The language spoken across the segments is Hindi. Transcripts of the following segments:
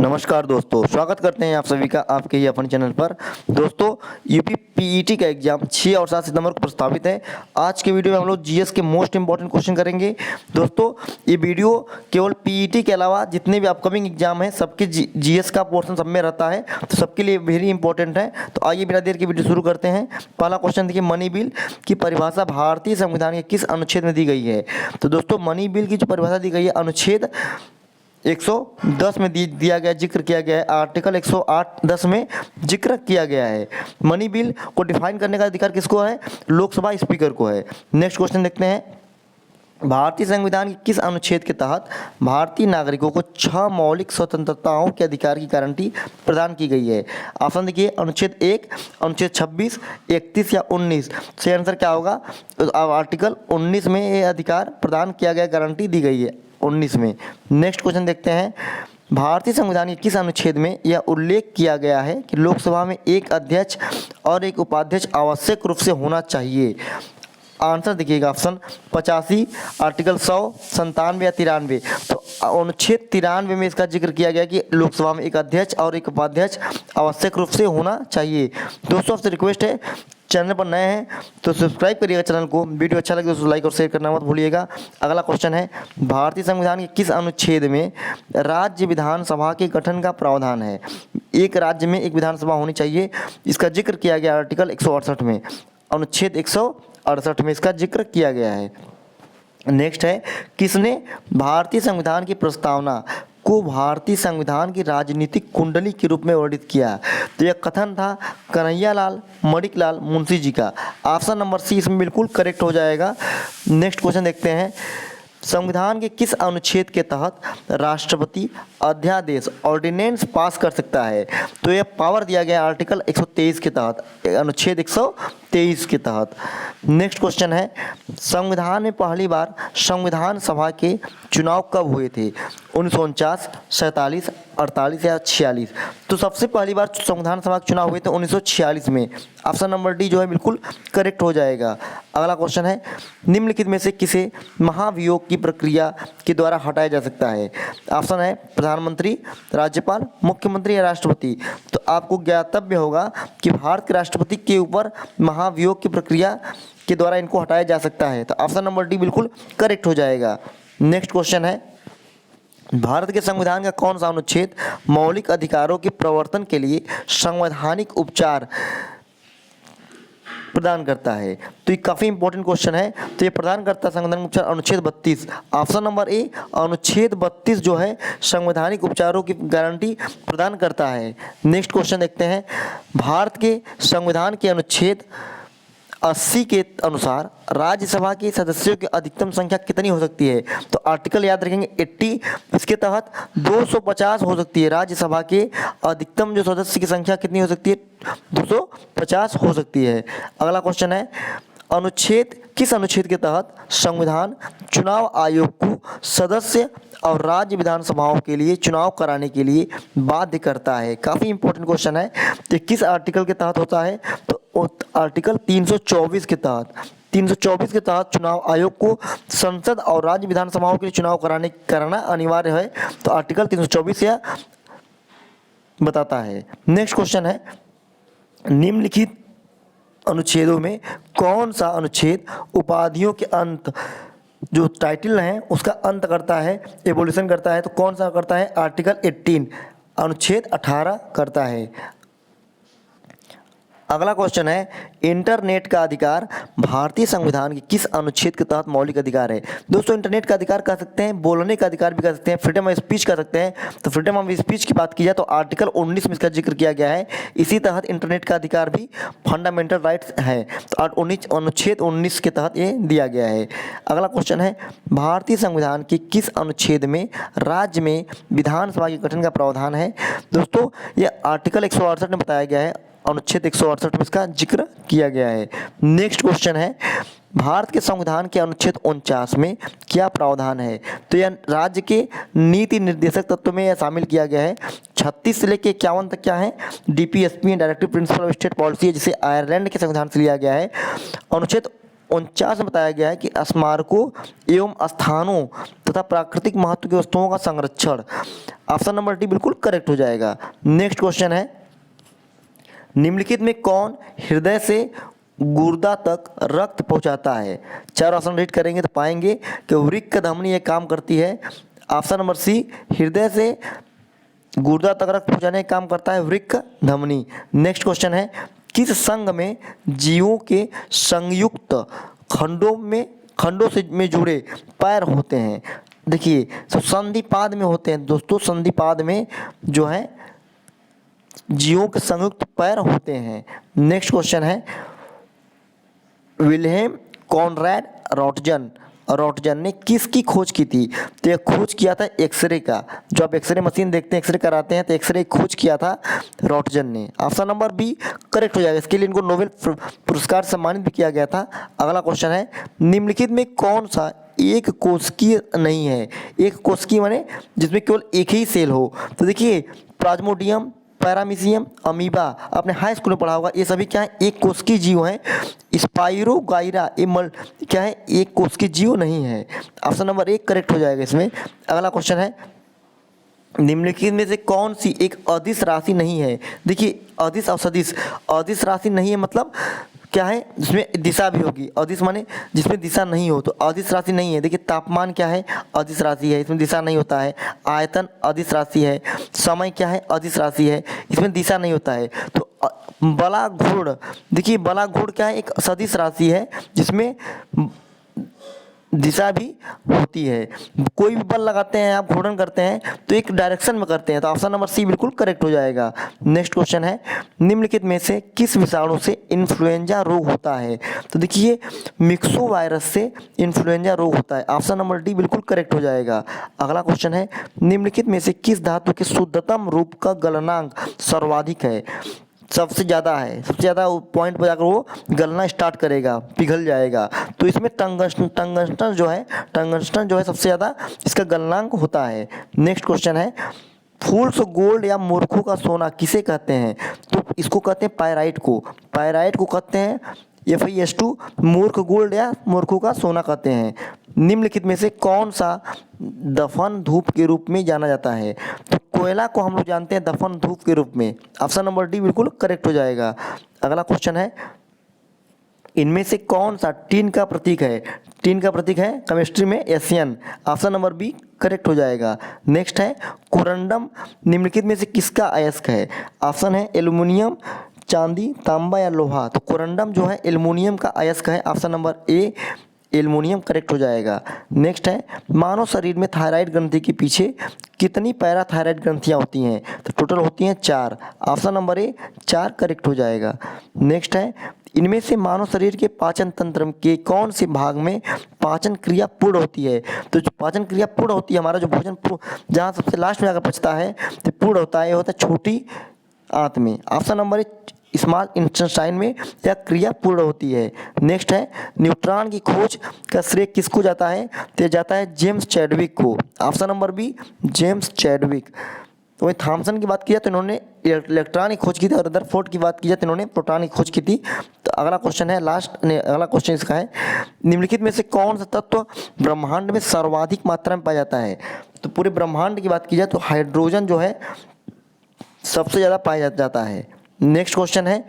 नमस्कार दोस्तों, स्वागत करते हैं आप सभी का आपके ही अपन चैनल पर। दोस्तों, यूपी पीईटी का एग्जाम 6 और 7 सितंबर को प्रस्तावित है। आज के वीडियो में हम लोग जीएस के मोस्ट इंपॉर्टेंट क्वेश्चन करेंगे। दोस्तों, ये वीडियो केवल पीईटी के अलावा जितने भी अपकमिंग एग्जाम हैं सबके जीएस का पोर्शन सब में रहता है, तो सबके लिए वेरी इंपॉर्टेंट है। तो आइए बिना देर के वीडियो शुरू करते हैं। पहला क्वेश्चन देखिए, मनी बिल की परिभाषा भारतीय संविधान के किस अनुच्छेद में दी गई है? तो दोस्तों, मनी बिल की जो परिभाषा दी गई है अनुच्छेद 110 में दिया गया, जिक्र किया गया है। आर्टिकल 108(10) में जिक्र किया गया है। मनी बिल को डिफाइन करने का अधिकार किसको है? लोकसभा स्पीकर को है। नेक्स्ट क्वेश्चन देखते हैं, भारतीय संविधान के किस अनुच्छेद के तहत भारतीय नागरिकों को 6 मौलिक स्वतंत्रताओं के अधिकार की गारंटी प्रदान की गई है? ऑप्शन देखिए, अनुच्छेद 1, अनुच्छेद 26, 31 या 19। सही आंसर क्या होगा? आर्टिकल 19 में ये अधिकार प्रदान किया गया, गारंटी दी गई है 19 में। नेक्स्ट क्वेश्चन देखते हैं, भारतीय संविधान के किस अनुच्छेद में यह उल्लेख किया गया है कि लोकसभा में एक अध्यक्ष और एक उपाध्यक्ष आवश्यक रूप से होना चाहिए? आंसर देखिएगा, ऑप्शन 85, आर्टिकल 100, 97 या 93। तो अनुच्छेद 93 में इसका जिक्र किया गया कि लोकसभा में एक अध्यक्ष और एक उपाध्यक्ष आवश्यक रूप से होना चाहिए। दोस्तों, आपसे रिक्वेस्ट है, चैनल पर नए हैं तो सब्सक्राइब करिएगा चैनल को। वीडियो अच्छा लगे तो लाइक और शेयर करना मत भूलिएगा। अगला क्वेश्चन है, भारतीय संविधान के किस अनुच्छेद में राज्य विधानसभा के गठन का प्रावधान है? एक राज्य में एक विधानसभा होनी चाहिए, इसका जिक्र किया गया आर्टिकल 168 में। अनुच्छेद 168 में इसका जिक्र किया गया है। नेक्स्ट है, किसने भारतीय संविधान की प्रस्तावना को भारतीय संविधान की राजनीतिक कुंडली के रूप में वर्णित किया? तो यह कथन था कन्हैयालाल मणिकलाल मुंशी जी का। ऑप्शन नंबर सी इसमें बिल्कुल करेक्ट हो जाएगा। नेक्स्ट क्वेश्चन देखते हैं, संविधान के किस अनुच्छेद के तहत राष्ट्रपति अध्यादेश ऑर्डिनेंस पास कर सकता है? तो यह पावर दिया गया आर्टिकल 123 के तहत, अनुच्छेद 123 के तहत। नेक्स्ट क्वेश्चन है, संविधान में पहली बार संविधान सभा के चुनाव कब हुए थे? 1949, 47, 48 या 46? तो सबसे पहली बार संविधान सभा के चुनाव हुए थे 1946 में। ऑप्शन नंबर डी जो है बिल्कुल करेक्ट हो जाएगा। अगला क्वेश्चन है, निम्नलिखित में से किसे महाभियोग की प्रक्रिया के द्वारा हटाया जा सकता है? ऑप्शन है प्रधानमंत्री, राज्यपाल, मुख्यमंत्री या राष्ट्रपति। तो आपको ज्ञातव्य होगा कि भारत के राष्ट्रपति के ऊपर महाभियोग की प्रक्रिया के द्वारा इनको हटाया जा सकता है। तो ऑप्शन नंबर डी बिल्कुल करेक्ट हो जाएगा। नेक्स्ट क्वेश्चन है, भारत के संविधान का कौन सा अनुच्छेद मौलिक अधिकारों के प्रवर्तन के लिए संवैधानिक उपचार प्रदान करता है? तो ये काफ़ी इंपॉर्टेंट क्वेश्चन है। तो ये प्रदान करता है संवैधानिक उपचार अनुच्छेद 32। ऑप्शन नंबर ए, अनुच्छेद 32 जो है संवैधानिक उपचारों की गारंटी प्रदान करता है। नेक्स्ट क्वेश्चन देखते हैं, भारत के संविधान के अनुच्छेद 80 के अनुसार राज्यसभा के सदस्यों की अधिकतम संख्या कितनी हो सकती है? तो आर्टिकल याद रखेंगे 80, इसके तहत 250 हो सकती है। राज्यसभा के अधिकतम जो सदस्य की संख्या कितनी हो सकती है? 250 हो सकती है। अगला क्वेश्चन है, किस अनुच्छेद के तहत संविधान चुनाव आयोग को सदस्य और राज्य विधानसभाओं के लिए चुनाव कराने के लिए बाध्य करता है? काफ़ी इंपॉर्टेंट क्वेश्चन है। तो किस आर्टिकल के तहत होता है? तो आर्टिकल 324 के तहत। 324 के तहत चुनाव आयोग को संसद और राज्य विधानसभाओं के लिए चुनाव कराना अनिवार्य है। तो आर्टिकल 324 यह बताता है। नेक्स्ट क्वेश्चन है, निम्नलिखित अनुच्छेदों में कौन सा अनुच्छेद उपाधियों के अंत जो टाइटल हैं उसका अंत करता है, एबोलिशन करता है? तो कौन सा करता है? आर्टिकल 18, अनुच्छेद 18 करता है। अगला क्वेश्चन है, इंटरनेट का अधिकार भारतीय संविधान के किस अनुच्छेद के तहत मौलिक अधिकार है? दोस्तों, इंटरनेट का अधिकार कह सकते हैं, बोलने का अधिकार भी कह सकते हैं, फ्रीडम ऑफ स्पीच कह सकते हैं। तो फ्रीडम ऑफ स्पीच की बात की जाए तो आर्टिकल 19 में इसका जिक्र किया गया है। इसी तहत इंटरनेट का अधिकार भी फंडामेंटल राइट्स है। तो अनुच्छेद 19 के तहत ये दिया गया है। अगला क्वेश्चन है, भारतीय संविधान के किस अनुच्छेद में राज्य में विधानसभा के गठन का प्रावधान है? दोस्तों, यह आर्टिकल 168 में बताया गया है। अनुच्छेद 168 में इसका जिक्र किया गया है। नेक्स्ट क्वेश्चन है, भारत के संविधान के अनुच्छेद 49 में क्या प्रावधान है? तो यह राज्य के नीति निर्देशक तत्व में यह शामिल किया गया है। 36 से लेकर 51 तक क्या है? DPSP directive principle of state policy है, जिसे आयरलैंड के संविधान से लिया गया है। अनुच्छेद 49 में बताया गया है कि स्मारकों एवं स्थानों तथा प्राकृतिक महत्व की वस्तुओं का संरक्षण। ऑप्शन नंबर डी बिल्कुल करेक्ट हो जाएगा। नेक्स्ट क्वेश्चन है, निम्नलिखित में कौन हृदय से गुर्दा तक रक्त पहुंचाता है? चार ऑप्शन रीड करेंगे तो पाएंगे कि वृक्क धमनी ये काम करती है। ऑप्शन नंबर सी, हृदय से गुर्दा तक रक्त पहुंचाने का काम करता है वृक्क धमनी। नेक्स्ट क्वेश्चन है, किस संघ में जीवों के संयुक्त खंडों से में जुड़े पैर होते हैं? देखिए, तो संधिपाद में होते हैं दोस्तों, संधिपाद में जो है जीवों के संयुक्त पैर होते हैं। नेक्स्ट क्वेश्चन है, विल्हेम कॉनराड रॉटजन ने किसकी खोज की थी? तो यह खोज किया था एक्सरे का। जो आप एक्सरे मशीन देखते हैं, एक्सरे कराते हैं, तो एक्सरे खोज किया था रॉटजन ने। ऑप्शन नंबर बी करेक्ट हो जाएगा। इसके लिए इनको नोबेल पुरस्कार सम्मानित भी किया गया था। अगला क्वेश्चन है, निम्नलिखित में कौन सा एक कोशिकीय नहीं है? एक कोशिकीय माने जिसमें केवल एक ही सेल हो। तो देखिए, प्लाज्मोडियम, पैरामीशियम, अमीबा, आपने हाई स्कूल में पढ़ा होगा, ये सभी क्या है? एक कोशिकीय जीव हैं। स्पाइरोगाइरा ये क्या है? एक कोशिकीय जीव नहीं है। ऑप्शन नंबर एक करेक्ट हो जाएगा इसमें। अगला क्वेश्चन है, निम्नलिखित में से कौन सी एक अदिश राशि नहीं है? देखिए, अदिश और सदिश, अदिश राशि नहीं है मतलब क्या है? जिसमें दिशा भी होगी। अदिश माने जिसमें दिशा नहीं हो, तो अदिश राशि नहीं है। देखिए, तापमान क्या है? अदिश राशि है, इसमें दिशा नहीं होता है। आयतन अदिश राशि है। समय क्या है? अदिश राशि है, इसमें दिशा नहीं होता है। तो बलाघूर्ण, देखिए बलाघूर्ण क्या है? एक सदिश राशि है जिसमें दिशा भी होती है। कोई भी बल लगाते हैं, आप घूर्णन करते हैं तो एक डायरेक्शन में करते हैं। तो ऑप्शन नंबर सी बिल्कुल करेक्ट हो जाएगा। नेक्स्ट क्वेश्चन है, निम्नलिखित में से किस विषाणु से इन्फ्लुएंजा रोग होता है? तो देखिए, मिक्सो वायरस से इन्फ्लुएंजा रोग होता है। ऑप्शन नंबर डी बिल्कुल करेक्ट हो जाएगा। अगला क्वेश्चन है, निम्नलिखित में से किस धातु के शुद्धतम रूप का गलनांक सर्वाधिक है? सबसे ज़्यादा है, सबसे ज़्यादा पॉइंट पर जाकर वो गलना स्टार्ट करेगा, पिघल जाएगा। तो इसमें टंगस्टन जो है सबसे ज़्यादा इसका गलनांक होता है। नेक्स्ट क्वेश्चन है, फूल्स गोल्ड या मूर्खों का सोना किसे कहते हैं? तो इसको कहते हैं पायराइट को। पायराइट को कहते हैं Fe2, मूर्ख गोल्ड या मूर्खों का सोना कहते हैं। निम्नलिखित में से कौन सा दफन धूप के रूप में जाना जाता है? तो कोयला को हम लोग जानते हैं दफन धूप के रूप में। ऑप्शन नंबर डी बिल्कुल करेक्ट हो जाएगा। अगला क्वेश्चन है, इनमें से कौन सा टीन का प्रतीक है? टीन का प्रतीक है केमिस्ट्री में Asian. Option number B correct हो जाएगा। नेक्स्ट है, कोरंडम निम्नलिखित में से किसका अयस्क है? ऑप्शन है एल्युमिनियम, चांदी, तांबा या लोहा। तो कोरंडम जो है एल्युमिनियम का अयस्क है। Option number A aluminium correct हो जाएगा। नेक्स्ट है, मानव शरीर में थायराइड ग्रंथि के पीछे कितनी पैराथायराइड ग्रंथियां होती हैं? तो टोटल होती हैं 4। ऑप्शन नंबर ए 4 करेक्ट हो जाएगा। नेक्स्ट है, इनमें से मानव शरीर के पाचन तंत्र के कौन से भाग में पाचन क्रिया पूर्ण होती है? तो जो पाचन क्रिया पूर्ण होती है, हमारा जो भोजन जहाँ सबसे लास्ट में जाकर पचता है तो पूर्ण होता है, ये होता है छोटी आंत में। Option number A small intestine में यह क्रिया पूर्ण होती है। नेक्स्ट है, न्यूट्रॉन की खोज का श्रेय किसको जाता है? तो जाता है जेम्स चैडविक को। Option number B James Chadwick. तो वही थॉमसन की बात की जाए तो इन्होंने इलेक्ट्रॉन की खोज की थी, और रदरफोर्ड की बात की जाए तो इन्होंने प्रोटॉन की खोज की थी। तो अगला क्वेश्चन है अगला क्वेश्चन इसका है, निम्नलिखित में से कौन सा तत्व ब्रह्मांड में सर्वाधिक मात्रा में पाया जाता है? तो पूरे ब्रह्मांड की बात की जाए तो हाइड्रोजन जो है सबसे ज़्यादा पाया जाता है। नेक्स्ट क्वेश्चन है,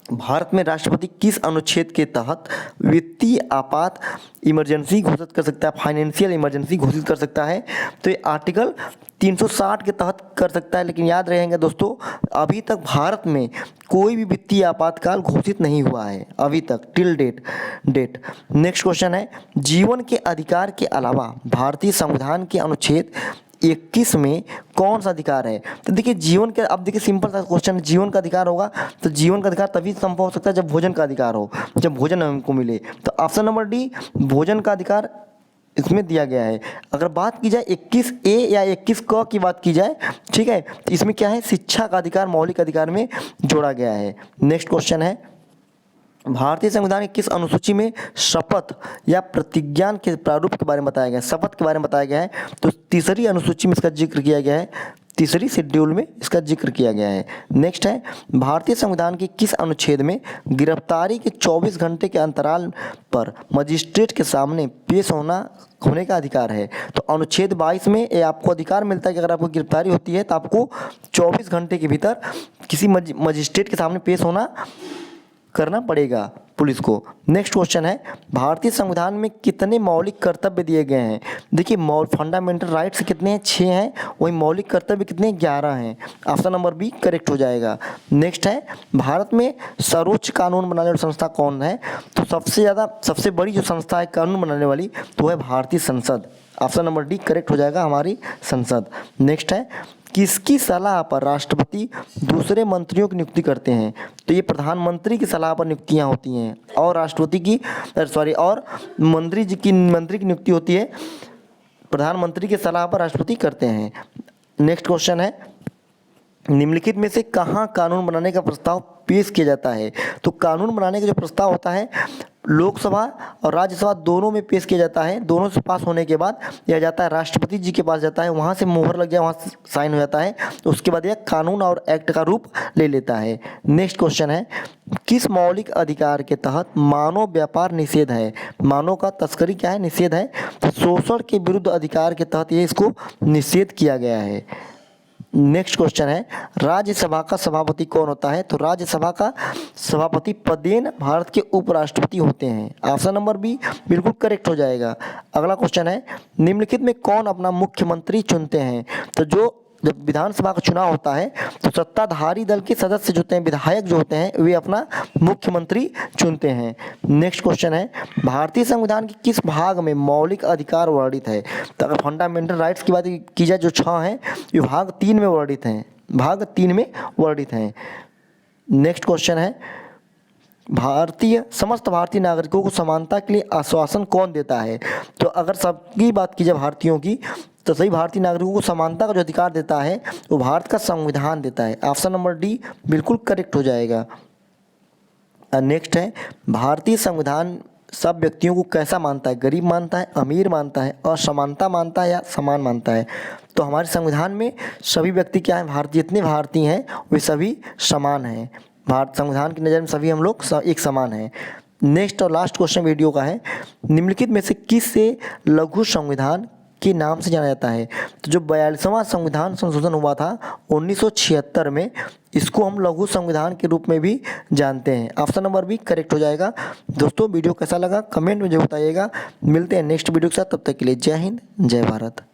भारत में राष्ट्रपति किस अनुच्छेद के तहत वित्तीय आपात इमरजेंसी घोषित कर सकता है, फाइनेंशियल इमरजेंसी घोषित कर सकता है? तो ये आर्टिकल 360 के तहत कर सकता है। लेकिन याद रहेंगे दोस्तों, अभी तक भारत में कोई भी वित्तीय आपातकाल घोषित नहीं हुआ है अभी तक, टिल डेट। नेक्स्ट क्वेश्चन है, जीवन के अधिकार के अलावा भारतीय संविधान के अनुच्छेद 21 में कौन सा अधिकार है? तो देखिए, जीवन के, अब देखिए सिंपल सा क्वेश्चन, जीवन का अधिकार होगा तो जीवन का अधिकार तभी संभव हो सकता है जब भोजन का अधिकार हो, जब भोजन हमको मिले। तो ऑप्शन नंबर डी भोजन का अधिकार इसमें दिया गया है। अगर बात की जाए 21A या 21 की बात की जाए, ठीक है, तो इसमें क्या है? शिक्षा का अधिकार मौलिक अधिकार में जोड़ा गया है। नेक्स्ट क्वेश्चन है, भारतीय संविधान की किस अनुसूची में शपथ या प्रतिज्ञान के प्रारूप के बारे में बताया गया है? शपथ के बारे में बताया गया है। तो तीसरी अनुसूची में इसका जिक्र किया गया है। तीसरी शेड्यूल में इसका जिक्र किया गया है। नेक्स्ट है, भारतीय संविधान के किस अनुच्छेद में गिरफ्तारी के 24 घंटे के अंतराल पर मजिस्ट्रेट के सामने पेश होने का अधिकार है? तो अनुच्छेद 22 में ये आपको अधिकार मिलता है कि अगर आपको गिरफ्तारी होती है तो आपको 24 घंटे के भीतर किसी मजिस्ट्रेट के सामने पेश करना पड़ेगा पुलिस को। नेक्स्ट क्वेश्चन है, भारतीय संविधान में कितने मौलिक कर्तव्य दिए गए हैं? देखिए, फंडामेंटल राइट्स कितने हैं? 6 हैं। वही मौलिक कर्तव्य कितने? 11 हैं। ऑप्शन नंबर बी करेक्ट हो जाएगा। नेक्स्ट है, भारत में सर्वोच्च कानून बनाने वाली संस्था कौन है? तो सबसे बड़ी जो संस्था है कानून बनाने वाली तो है भारतीय संसद। ऑप्शन नंबर डी करेक्ट हो जाएगा, हमारी संसद। नेक्स्ट है, किसकी सलाह पर राष्ट्रपति दूसरे मंत्रियों की नियुक्ति करते हैं? तो ये प्रधानमंत्री की सलाह पर नियुक्तियां होती हैं और राष्ट्रपति की और मंत्री की नियुक्ति होती है, प्रधानमंत्री की सलाह पर राष्ट्रपति करते हैं। नेक्स्ट क्वेश्चन है, निम्नलिखित में से कहाँ कानून बनाने का प्रस्ताव पेश किया जाता है? तो कानून बनाने का जो प्रस्ताव होता है लोकसभा और राज्यसभा दोनों में पेश किया जाता है। दोनों से पास होने के बाद यह जाता है राष्ट्रपति जी के पास जाता है, वहाँ से मोहर लग जाए, वहाँ से साइन हो जाता है, तो उसके बाद यह कानून और एक्ट का रूप ले लेता है। नेक्स्ट क्वेश्चन है, किस मौलिक अधिकार के तहत मानव व्यापार निषेध है? मानव का तस्करी क्या है? निषेध है। तो शोषण के विरुद्ध अधिकार के तहत ये इसको निषेध किया गया है। नेक्स्ट क्वेश्चन है, राज्यसभा का सभापति कौन होता है? तो राज्यसभा का सभापति पदेन भारत के उपराष्ट्रपति होते हैं। ऑप्शन नंबर बी बिल्कुल करेक्ट हो जाएगा। अगला क्वेश्चन है, निम्नलिखित में कौन अपना मुख्यमंत्री चुनते हैं? तो जब विधानसभा का चुनाव होता है तो सत्ताधारी दल के सदस्य जो होते हैं, विधायक जो होते हैं, वे अपना मुख्यमंत्री चुनते हैं। नेक्स्ट क्वेश्चन है, भारतीय संविधान के किस भाग में मौलिक अधिकार वर्णित है? तो अगर फंडामेंटल राइट्स की बात की जाए जो 6 हैं, ये भाग 3 में वर्णित हैं। भाग 3 में वर्णित हैं। नेक्स्ट क्वेश्चन है, समस्त भारतीय नागरिकों को समानता के लिए आश्वासन कौन देता है? तो अगर सबकी बात की जाए भारतीयों की, तो सभी भारतीय नागरिकों को समानता का जो अधिकार देता है वो भारत का संविधान देता है। ऑप्शन नंबर डी बिल्कुल करेक्ट हो जाएगा। नेक्स्ट है, भारतीय संविधान सब व्यक्तियों को कैसा मानता है? गरीब मानता है, अमीर मानता है, असमानता मानता है या समान मानता है? तो हमारे संविधान में सभी व्यक्ति क्या है, जितने भारतीय हैं वे सभी समान हैं। भारत संविधान की नज़र में सभी हम लोग एक समान हैं। नेक्स्ट और लास्ट क्वेश्चन वीडियो का है, निम्नलिखित में से किस से लघु संविधान के नाम से जाना जाता है? तो जो 42वां संविधान संशोधन हुआ था 1976 में, इसको हम लघु संविधान के रूप में भी जानते हैं। ऑप्शन नंबर बी करेक्ट हो जाएगा। दोस्तों, वीडियो कैसा लगा कमेंट में जरूर बताइएगा। मिलते हैं नेक्स्ट वीडियो के साथ, तब तक के लिए जय हिंद, जय भारत।